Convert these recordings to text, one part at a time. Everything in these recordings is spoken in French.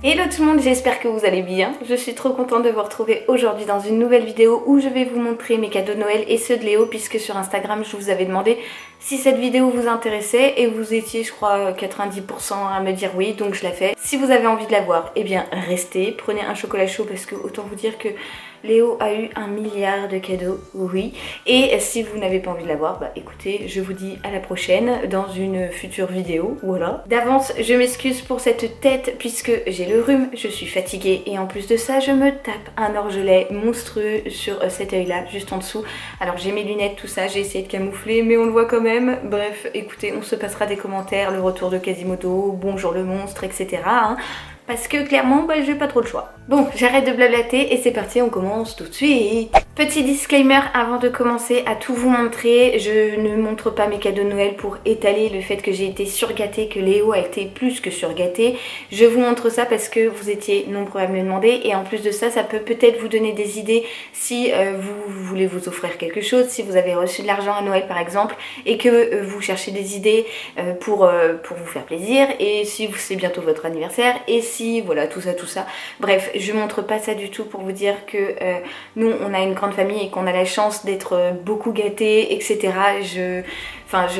Hello tout le monde, j'espère que vous allez bien. Je suis trop contente de vous retrouver aujourd'hui dans une nouvelle vidéo où je vais vous montrer mes cadeaux de Noël et ceux de Léo, puisque sur Instagram je vous avais demandé si cette vidéo vous intéressait et vous étiez, je crois, 90% à me dire oui, donc je la fais. Si vous avez envie de la voir, eh bien restez, prenez un chocolat chaud parce que autant vous dire que Léo a eu 1 milliard de cadeaux, oui. Et si vous n'avez pas envie de la voir, bah écoutez, je vous dis à la prochaine dans une future vidéo, voilà. D'avance, je m'excuse pour cette tête puisque j'ai le rhume, je suis fatiguée et en plus de ça, je me tape un orgelet monstrueux sur cet œil-là, juste en dessous. Alors j'ai mes lunettes, tout ça, j'ai essayé de camoufler, mais on le voit quand même. Bref, écoutez, on se passera des commentaires, le retour de Quasimodo, bonjour le monstre, etc. hein. Parce que clairement, bah, j'ai pas trop le choix. Bon, j'arrête de blablater et c'est parti, on commence tout de suite. Petit disclaimer avant de commencer à tout vous montrer, je ne montre pas mes cadeaux de Noël pour étaler le fait que j'ai été surgâtée, que Léo a été plus que surgâté. Je vous montre ça parce que vous étiez nombreux à me le demander et en plus de ça, ça peut peut-être vous donner des idées si vous voulez vous offrir quelque chose, si vous avez reçu de l'argent à Noël par exemple et que vous cherchez des idées pour vous faire plaisir et si c'est bientôt votre anniversaire et si voilà tout ça. Bref, je montre pas ça du tout pour vous dire que nous on a une grande famille et qu'on a la chance d'être beaucoup gâtés, etc. Je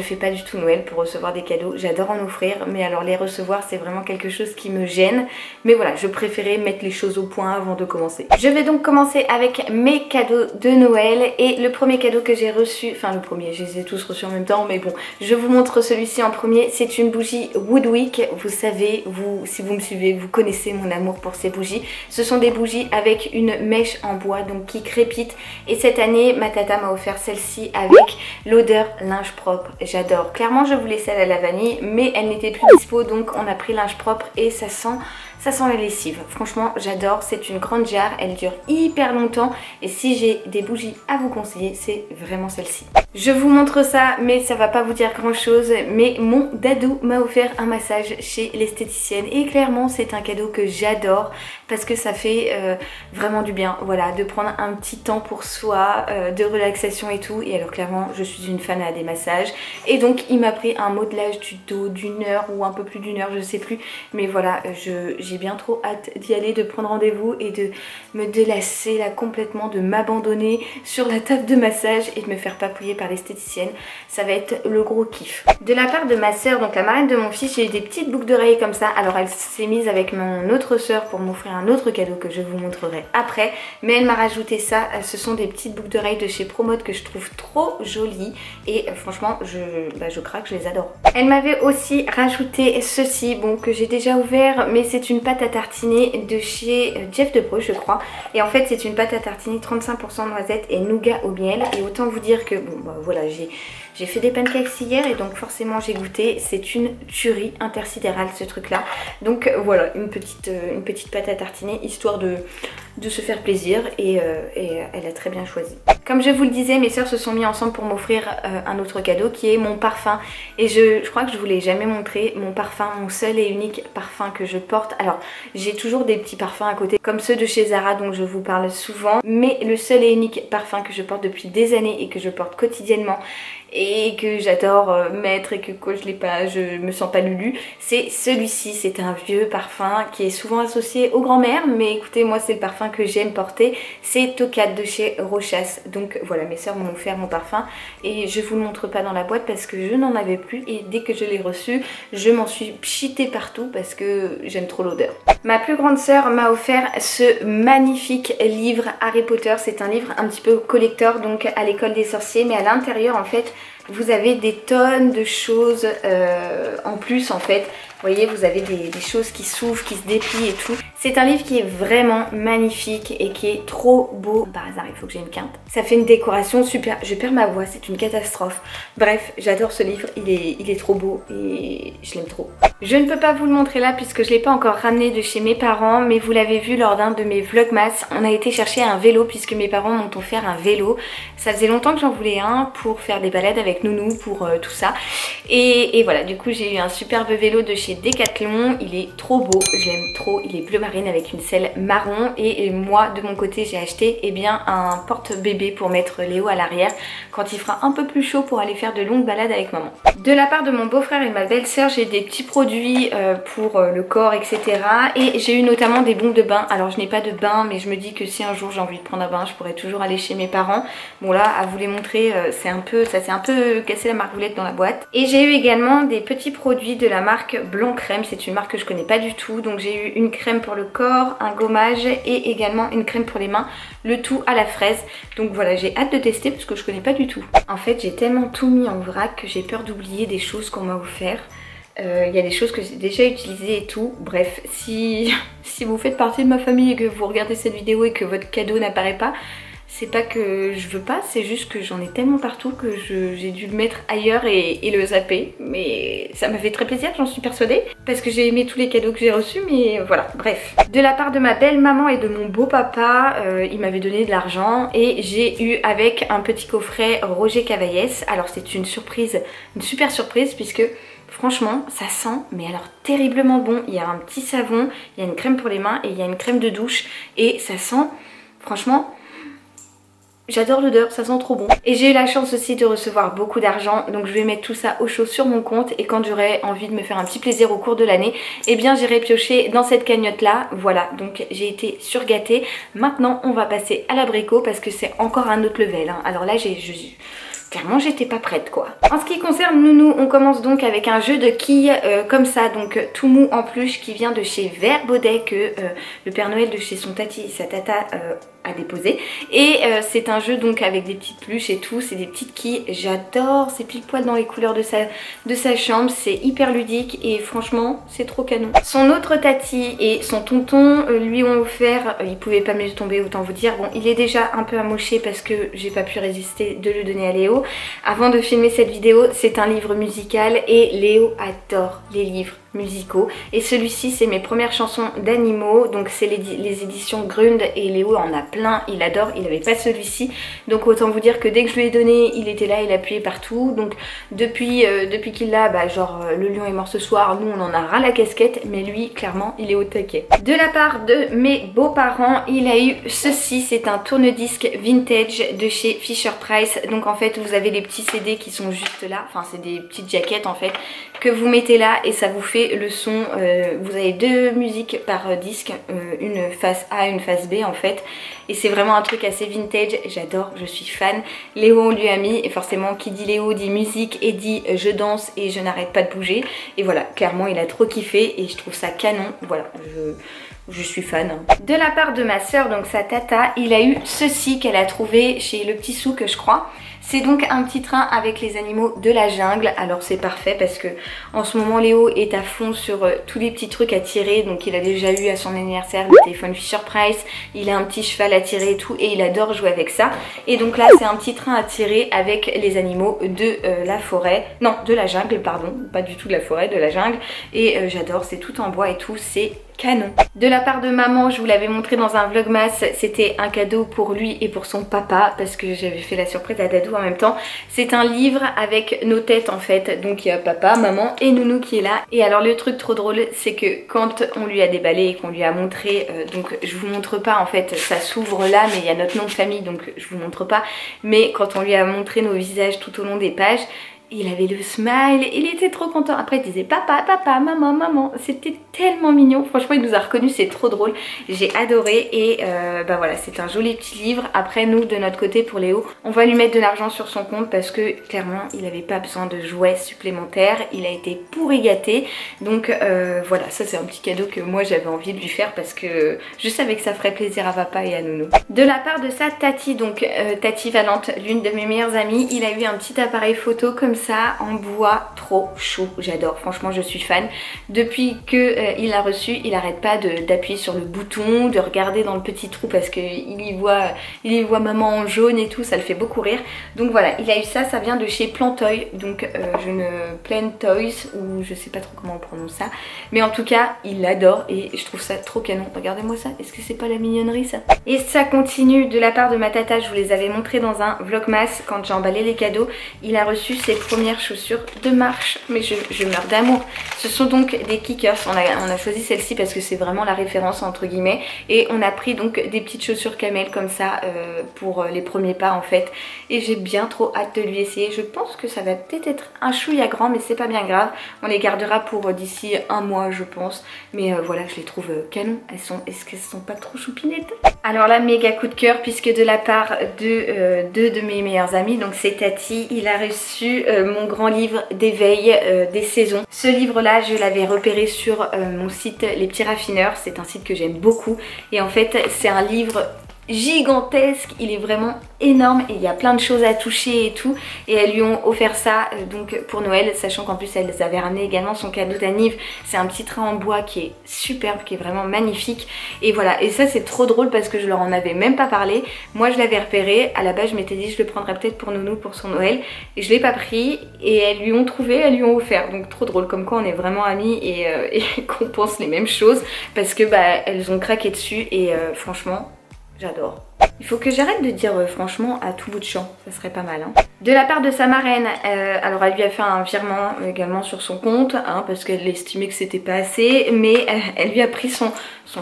fais pas du tout Noël pour recevoir des cadeaux, j'adore en offrir, mais alors les recevoir c'est vraiment quelque chose qui me gêne. Mais voilà, je préférais mettre les choses au point avant de commencer. Je vais donc commencer avec mes cadeaux de Noël et le premier cadeau que j'ai reçu, enfin le premier, je les ai tous reçus en même temps, mais bon, je vous montre celui-ci en premier, c'est une bougie Woodwick. Vous savez, si vous me suivez, vous connaissez mon amour pour ces bougies. Ce sont des bougies avec une mèche en bois, donc qui crépite. Et cette année, ma tata m'a offert celle-ci avec l'odeur linge propre. J'adore. Clairement, je voulais celle à la vanille, mais elle n'était plus dispo, donc on a pris linge propre et ça sent la lessive. Franchement, j'adore. C'est une grande jarre, elle dure hyper longtemps et si j'ai des bougies à vous conseiller, c'est vraiment celle-ci. Je vous montre ça, mais ça va pas vous dire grand chose, mais mon dadou m'a offert un massage chez l'esthéticienne et clairement c'est un cadeau que j'adore parce que ça fait vraiment du bien, voilà, de prendre un petit temps pour soi, de relaxation et tout. Et alors clairement, je suis une fan des massages et donc il m'a pris un modelage du dos d'une heure ou un peu plus d'une heure, je sais plus, mais voilà, j'ai bien trop hâte d'y aller, de prendre rendez-vous et de me délasser là complètement, de m'abandonner sur la table de massage et de me faire papouiller par l'esthéticienne. Ça va être le gros kiff. De la part de ma soeur, donc la marraine de mon fils, j'ai eu des petites boucles d'oreilles comme ça. Alors elle s'est mise avec mon autre soeur pour m'offrir un autre cadeau que je vous montrerai après, mais elle m'a rajouté ça. Ce sont des petites boucles d'oreilles de chez Promode que je trouve trop jolies et franchement je craque, je les adore. Elle m'avait aussi rajouté ceci, bon, que j'ai déjà ouvert, mais c'est une pâte à tartiner de chez Jeff de Bruges je crois, et en fait c'est une pâte à tartiner 35% noisettes et nougat au miel. Et autant vous dire que bon bah voilà, j'ai fait des pancakes hier et donc forcément j'ai goûté. C'est une tuerie intersidérale ce truc là. Donc voilà, une petite pâte à tartiner histoire de se faire plaisir et elle a très bien choisi. Comme je vous le disais, mes soeurs se sont mis ensemble pour m'offrir un autre cadeau qui est mon parfum. Et je crois que je vous l'ai jamais montré, mon parfum, mon seul et unique parfum que je porte. Alors j'ai toujours des petits parfums à côté comme ceux de chez Zara dont je vous parle souvent, mais le seul et unique parfum que je porte depuis des années et que je porte quotidiennement et que j'adore mettre et que quand je l'ai pas, je me sens pas lulu, c'est celui-ci. C'est un vieux parfum qui est souvent associé aux grand-mères, mais écoutez, moi c'est le parfum que j'aime porter, c'est Tocat de chez Rochas. Donc voilà, mes soeurs m'ont offert mon parfum et je vous le montre pas dans la boîte parce que je n'en avais plus et dès que je l'ai reçu, je m'en suis pchitée partout parce que j'aime trop l'odeur. Ma plus grande sœur m'a offert ce magnifique livre Harry Potter. C'est un livre un petit peu collector, donc à l'école des sorciers, mais à l'intérieur en fait vous avez des tonnes de choses en plus en fait. Vous voyez, vous avez des choses qui s'ouvrent, qui se déplient et tout. C'est un livre qui est vraiment magnifique et qui est trop beau. Par hasard, il faut que j'ai une quinte. Ça fait une décoration super. Je perds ma voix, c'est une catastrophe. Bref, j'adore ce livre, il est trop beau et je l'aime trop. Je ne peux pas vous le montrer là puisque je ne l'ai pas encore ramené de chez mes parents, mais vous l'avez vu lors d'un de mes vlogmas. On a été chercher un vélo puisque mes parents m'ont offert un vélo. Ça faisait longtemps que j'en voulais un pour faire des balades avec Nounou, pour tout ça. Et voilà, du coup j'ai eu un superbe vélo de chez Decathlon. Il est trop beau, je l'aime trop, il est bleu marine. marine avec une selle marron et moi de mon côté j'ai acheté eh bien un porte-bébé pour mettre Léo à l'arrière quand il fera un peu plus chaud pour aller faire de longues balades avec maman. De la part de mon beau-frère et ma belle-sœur, j'ai des petits produits pour le corps, etc. Et j'ai eu notamment des bombes de bain. Alors je n'ai pas de bain, mais je me dis que si un jour j'ai envie de prendre un bain, je pourrais toujours aller chez mes parents. Bon là, à vous les montrer, ça s'est un peu cassé la margoulette dans la boîte. Et j'ai eu également des petits produits de la marque Blanc Crème. C'est une marque que je connais pas du tout. Donc j'ai eu une crème pour le corps, un gommage et également une crème pour les mains. Le tout à la fraise. Donc voilà, j'ai hâte de tester parce que je connais pas du tout. En fait, j'ai tellement tout mis en vrac que j'ai peur d'oublier des choses qu'on m'a offert. Il y a des choses que j'ai déjà utilisées et tout. Bref, si vous faites partie de ma famille et que vous regardez cette vidéo et que votre cadeau n'apparaît pas, c'est pas que je veux pas, c'est juste que j'en ai tellement partout que j'ai dû le mettre ailleurs et le zapper. Mais ça m'a fait très plaisir, j'en suis persuadée, parce que j'ai aimé tous les cadeaux que j'ai reçus, mais voilà, bref. De la part de ma belle maman et de mon beau papa, il m'avait donné de l'argent et j'ai eu avec un petit coffret Roger Cavaillès. Alors c'est une surprise, une super surprise puisque franchement ça sent mais alors terriblement bon. Il y a un petit savon, il y a une crème pour les mains et il y a une crème de douche et ça sent franchement... J'adore l'odeur, ça sent trop bon. Et j'ai eu la chance aussi de recevoir beaucoup d'argent, donc je vais mettre tout ça au chaud sur mon compte et quand j'aurai envie de me faire un petit plaisir au cours de l'année, eh bien j'irai piocher dans cette cagnotte là. Voilà, donc j'ai été surgâtée. Maintenant on va passer à l'abricot parce que c'est encore un autre level, hein. Alors là clairement j'étais pas prête quoi. En ce qui concerne Nounou, on commence donc avec un jeu de quilles comme ça, donc tout mou en peluche qui vient de chez Vert Baudet que le Père Noël de chez son tati et sa tata à déposer. Et c'est un jeu donc avec des petites peluches et tout, c'est des petites quilles, j'adore, c'est pile poil dans les couleurs de sa chambre, c'est hyper ludique et franchement c'est trop canon. Son autre tati et son tonton lui ont offert, il pouvait pas me laisser tomber autant vous dire, bon il est déjà un peu amoché parce que j'ai pas pu résister de le donner à Léo. Avant de filmer cette vidéo, c'est un livre musical et Léo adore les livres musicaux et celui-ci c'est mes premières chansons d'animaux, donc c'est les éditions Grund et Léo en a plein, il adore, il avait pas celui-ci, donc autant vous dire que dès que je lui ai donné il était là, il appuyait partout, donc depuis qu'il l'a, bah genre le lion est mort ce soir, nous on en a ras la casquette, mais lui clairement il est au taquet. De la part de mes beaux-parents, il a eu ceci, c'est un tourne-disque vintage de chez Fisher Price, donc en fait vous avez les petits CD qui sont juste là, enfin c'est des petites jaquettes en fait que vous mettez là et ça vous fait le son, vous avez deux musiques par disque, une face A et une face B en fait, et c'est vraiment un truc assez vintage, j'adore, je suis fan. Léo on lui a mis, et forcément qui dit Léo dit musique et dit je danse et je n'arrête pas de bouger, et voilà, clairement il a trop kiffé et je trouve ça canon, voilà, je suis fan. De la part de ma soeur, donc sa tata, il a eu ceci qu'elle a trouvé chez Le Petit Souk je crois. C'est donc un petit train avec les animaux de la jungle. Alors c'est parfait parce que en ce moment Léo est à fond sur tous les petits trucs à tirer. Donc il a déjà eu à son anniversaire le téléphone Fisher Price, il a un petit cheval à tirer et tout et il adore jouer avec ça. Et donc là c'est un petit train à tirer avec les animaux de la forêt, non de la jungle pardon, pas du tout de la forêt, de la jungle. Et j'adore, c'est tout en bois et tout, c'est canon. De la part de maman, je vous l'avais montré dans un vlogmas, c'était un cadeau pour lui et pour son papa parce que j'avais fait la surprise à Dadou en même temps. C'est un livre avec nos têtes en fait, donc il y a papa, maman et Nounou qui est là. Et alors le truc trop drôle c'est que quand on lui a déballé et qu'on lui a montré, donc je vous montre pas en fait, ça s'ouvre là mais il y a notre nom de famille donc je vous montre pas, mais quand on lui a montré nos visages tout au long des pages, il avait le smile, il était trop content. Après il disait papa, papa, maman, maman. C'était tellement mignon. Franchement il nous a reconnus, c'est trop drôle. J'ai adoré et bah voilà, c'est un joli petit livre. Après nous de notre côté pour Léo, on va lui mettre de l'argent sur son compte parce que clairement il n'avait pas besoin de jouets supplémentaires. Il a été pourri gâté. Donc voilà, ça c'est un petit cadeau que moi j'avais envie de lui faire parce que je savais que ça ferait plaisir à papa et à Nounou. De la part de sa tati, donc Tati Valente, l'une de mes meilleures amies, il a eu un petit appareil photo comme ça en bois, trop chaud, j'adore, franchement je suis fan. Depuis que il l'a reçu, il arrête pas d'appuyer sur le bouton, de regarder dans le petit trou parce que il y voit maman en jaune et tout, ça le fait beaucoup rire. Donc voilà, il a eu ça, ça vient de chez Plantoy, donc Plant Toys, ou je sais pas trop comment on prononce ça, mais en tout cas il l'adore et je trouve ça trop canon. Regardez-moi ça, est-ce que c'est pas la mignonnerie ça? Et ça continue de la part de ma tata, je vous les avais montrés dans un vlogmas quand j'ai emballé les cadeaux. Il a reçu ces premières chaussures de marche. Mais je meurs d'amour. Ce sont donc des kickers. On a choisi celle-ci parce que c'est vraiment la référence entre guillemets. Et on a pris donc des petites chaussures camel comme ça pour les premiers pas en fait. Et j'ai bien trop hâte de lui essayer. Je pense que ça va peut-être être un chouïa grand, mais c'est pas bien grave. On les gardera pour d'ici un mois je pense. Mais voilà, je les trouve canon. Est-ce qu'elles sont pas trop choupinettes? Alors là, méga coup de cœur puisque de la part de deux de mes meilleurs amis, donc c'est Tati, il a reçu mon grand livre d'éveil des saisons. Ce livre là, je l'avais repéré sur mon site Les Petits Raffineurs. C'est un site que j'aime beaucoup et en fait c'est un livre gigantesque, il est vraiment énorme et il y a plein de choses à toucher et tout, et elles lui ont offert ça donc pour Noël, sachant qu'en plus elles avaient ramené également son cadeau d'anniv. C'est un petit train en bois qui est superbe, qui est vraiment magnifique, et voilà. Et ça c'est trop drôle parce que je leur en avais même pas parlé. Moi je l'avais repéré, à la base je m'étais dit je le prendrais peut-être pour Nounou pour son Noël, et je l'ai pas pris, et elles lui ont trouvé, elles lui ont offert, donc trop drôle, comme quoi on est vraiment amis et qu'on pense les mêmes choses, parce que bah elles ont craqué dessus et franchement j'adore. Il faut que j'arrête de dire franchement à tout bout de champ, ça serait pas mal. Hein. De la part de sa marraine, alors elle lui a fait un virement également sur son compte, hein, parce qu'elle estimait que c'était pas assez, mais elle lui a pris son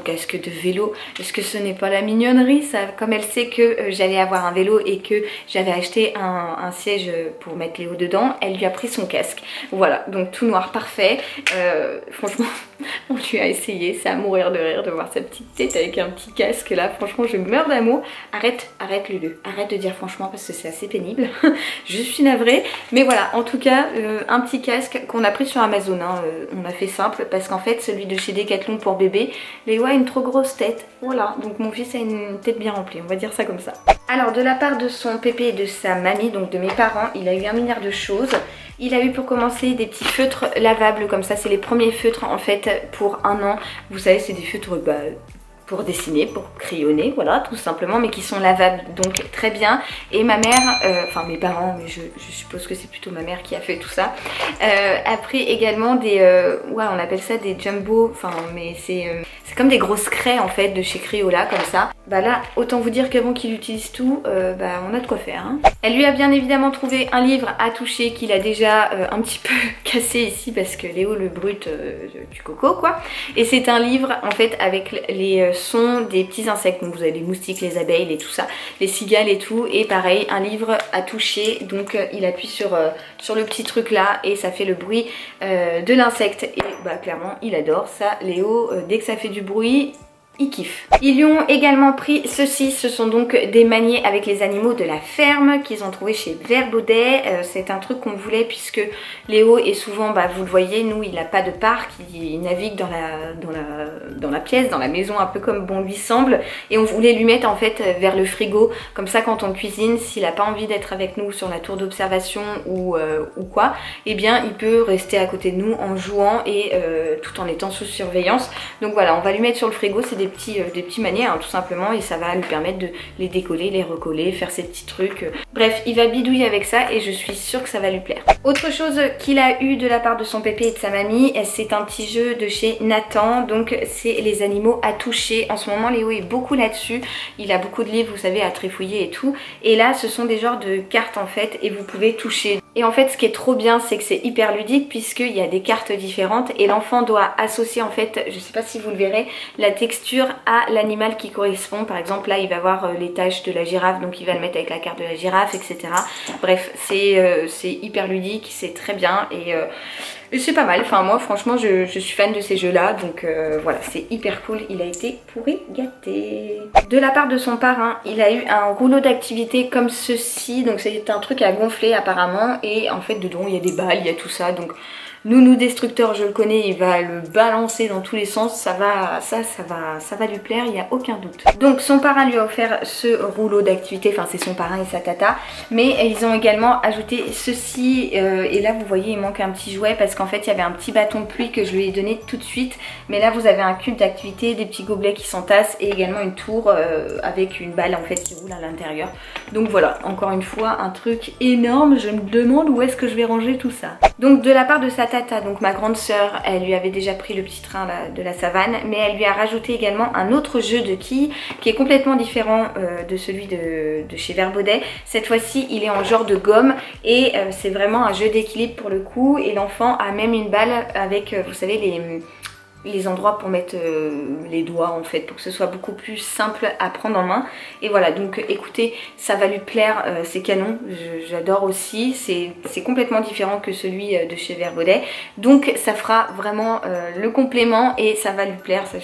casque de vélo. Est-ce que ce n'est pas la mignonnerie ça? Comme elle sait que j'allais avoir un vélo et que j'avais acheté un siège pour mettre Léo dedans, elle lui a pris son casque. Voilà, donc tout noir parfait. Franchement, on lui a essayé, c'est à mourir de rire de voir sa petite tête avec un petit casque là. Franchement, je meurs d'amour. Arrête Lulu, arrête de dire franchement parce que c'est assez pénible. Je suis navrée, mais voilà, en tout cas un petit casque qu'on a pris sur Amazon, hein. On a fait simple parce qu'en fait celui de chez Decathlon pour bébé, Léo a une trop grosse tête, voilà, donc mon fils a une tête bien remplie, on va dire ça comme ça. Alors de la part de son pépé et de sa mamie, donc de mes parents, il a eu un milliard de choses. Il a eu pour commencer des petits feutres lavables comme ça, c'est les premiers feutres en fait pour un an. Vous savez, c'est des feutres pour dessiner, pour crayonner, voilà, tout simplement, mais qui sont lavables, donc très bien. Et ma mère, enfin mes parents, mais je suppose que c'est plutôt ma mère qui a fait tout ça, a pris également des, ouais, on appelle ça des jumbo, enfin, mais c'est comme des grosses craies en fait de chez Crayola, comme ça. Bah là, autant vous dire qu'avant qu'il utilise tout, bah on a de quoi faire. Hein. Elle lui a bien évidemment trouvé un livre à toucher qu'il a déjà un petit peu cassé ici parce que Léo le brute du coco quoi. Et c'est un livre en fait avec les sons des petits insectes. Donc vous avez les moustiques, les abeilles et tout ça, les cigales et tout. Et pareil, un livre à toucher. Donc il appuie sur le petit truc là et ça fait le bruit de l'insecte. Et bah clairement il adore ça. Léo, dès que ça fait du bruit, ils kiffent. Ils lui ont également pris ceci, ce sont donc des maniets avec les animaux de la ferme qu'ils ont trouvé chez Verbaudet. C'est un truc qu'on voulait puisque Léo est souvent, bah, vous le voyez, nous il n'a pas de parc, il navigue dans la pièce, dans la maison un peu comme bon lui semble, et on voulait lui mettre en fait vers le frigo, comme ça quand on cuisine, s'il n'a pas envie d'être avec nous sur la tour d'observation ou quoi, eh bien il peut rester à côté de nous en jouant et tout en étant sous surveillance. Donc voilà, on va lui mettre sur le frigo, c'est des petits maniets hein, tout simplement, et ça va lui permettre de les décoller, les recoller, faire ses petits trucs. Bref, il va bidouiller avec ça et je suis sûre que ça va lui plaire. Autre chose qu'il a eu de la part de son pépé et de sa mamie, c'est un petit jeu de chez Nathan, donc c'est les animaux à toucher. En ce moment Léo est beaucoup là-dessus, il a beaucoup de livres vous savez à trifouiller et tout, et là ce sont des genres de cartes en fait et vous pouvez toucher. Et en fait ce qui est trop bien c'est que c'est hyper ludique puisqu'il y a des cartes différentes et l'enfant doit associer en fait, je sais pas si vous le verrez, la texture à l'animal qui correspond. Par exemple là il va voir les taches de la girafe, donc il va le mettre avec la carte de la girafe, etc. Bref, c'est hyper ludique, c'est très bien et c'est pas mal. Enfin moi franchement je suis fan de ces jeux là, donc voilà, c'est hyper cool. Il a été pourri gâté. De la part de son parrain, il a eu un rouleau d'activité comme ceci, donc c'est un truc à gonfler apparemment, et en fait dedans il y a des balles, il y a tout ça, donc Nounou Destructeur, je le connais, il va le balancer dans tous les sens, ça va lui plaire, il n'y a aucun doute. Donc son parrain lui a offert ce rouleau d'activité, enfin c'est son parrain et sa tata, mais ils ont également ajouté ceci, et là vous voyez il manque un petit jouet parce qu'en fait il y avait un petit bâton de pluie que je lui ai donné tout de suite, mais là vous avez un cube d'activité, des petits gobelets qui s'entassent et également une tour avec une balle en fait qui roule à l'intérieur. Donc voilà, encore une fois un truc énorme, je me demande où est-ce que je vais ranger tout ça. Donc de la part de sa Tata, donc ma grande sœur, elle lui avait déjà pris le petit train là, de la savane, mais elle lui a rajouté également un autre jeu de quilles qui est complètement différent de celui de chez Vert Baudet. Cette fois-ci, il est en genre de gomme et c'est vraiment un jeu d'équilibre pour le coup, et l'enfant a même une balle avec, vous savez, les endroits pour mettre les doigts en fait, pour que ce soit beaucoup plus simple à prendre en main. Et voilà, donc écoutez, ça va lui plaire, c'est canon, j'adore aussi, c'est complètement différent que celui de chez Vert Baudet, donc ça fera vraiment le complément et ça va lui plaire. Ça,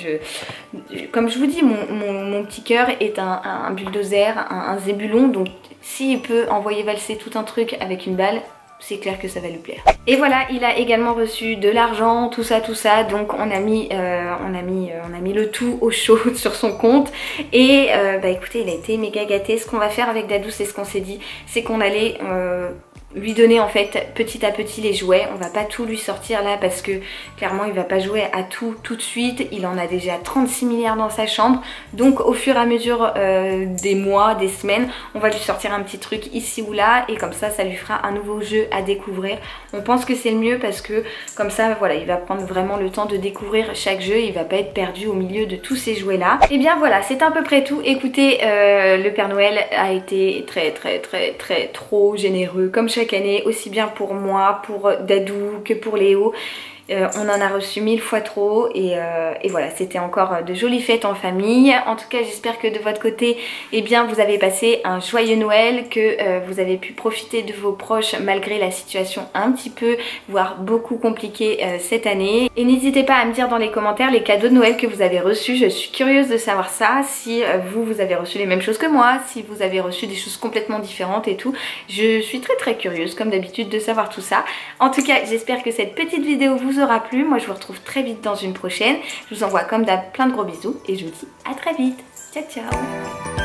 comme je vous dis, mon petit cœur est un bulldozer, un zébulon, donc s'il peut envoyer valser tout un truc avec une balle, c'est clair que ça va lui plaire. Et voilà, il a également reçu de l'argent, tout ça, donc on a mis le tout au chaud sur son compte. Et bah écoutez, il a été méga gâté. Ce qu'on va faire avec Dadou, c'est ce qu'on s'est dit, c'est qu'on allait lui donner en fait petit à petit les jouets. On va pas tout lui sortir là parce que clairement il va pas jouer à tout de suite. Il en a déjà 36 milliards dans sa chambre, donc au fur et à mesure des mois, des semaines, on va lui sortir un petit truc ici ou là, et comme ça lui fera un nouveau jeu à découvrir. On pense que c'est le mieux parce que comme ça voilà, il va prendre vraiment le temps de découvrir chaque jeu, il va pas être perdu au milieu de tous ces jouets là. Et bien voilà, c'est à peu près tout. Écoutez, le Père Noël a été très trop généreux comme chaque année, aussi bien pour moi, pour Dadou que pour Léo. On en a reçu 1000 fois trop et voilà, c'était encore de jolies fêtes en famille. En tout cas, j'espère que de votre côté, eh bien, vous avez passé un joyeux Noël, que vous avez pu profiter de vos proches malgré la situation un petit peu, voire beaucoup compliquée cette année. Et n'hésitez pas à me dire dans les commentaires les cadeaux de Noël que vous avez reçus. Je suis curieuse de savoir ça, si vous avez reçu les mêmes choses que moi, si vous avez reçu des choses complètement différentes et tout. Je suis très curieuse comme d'habitude de savoir tout ça. En tout cas, j'espère que cette petite vidéo vous aura plu. Moi je vous retrouve très vite dans une prochaine. Je vous envoie comme d'hab plein de gros bisous et je vous dis à très vite. Ciao ciao.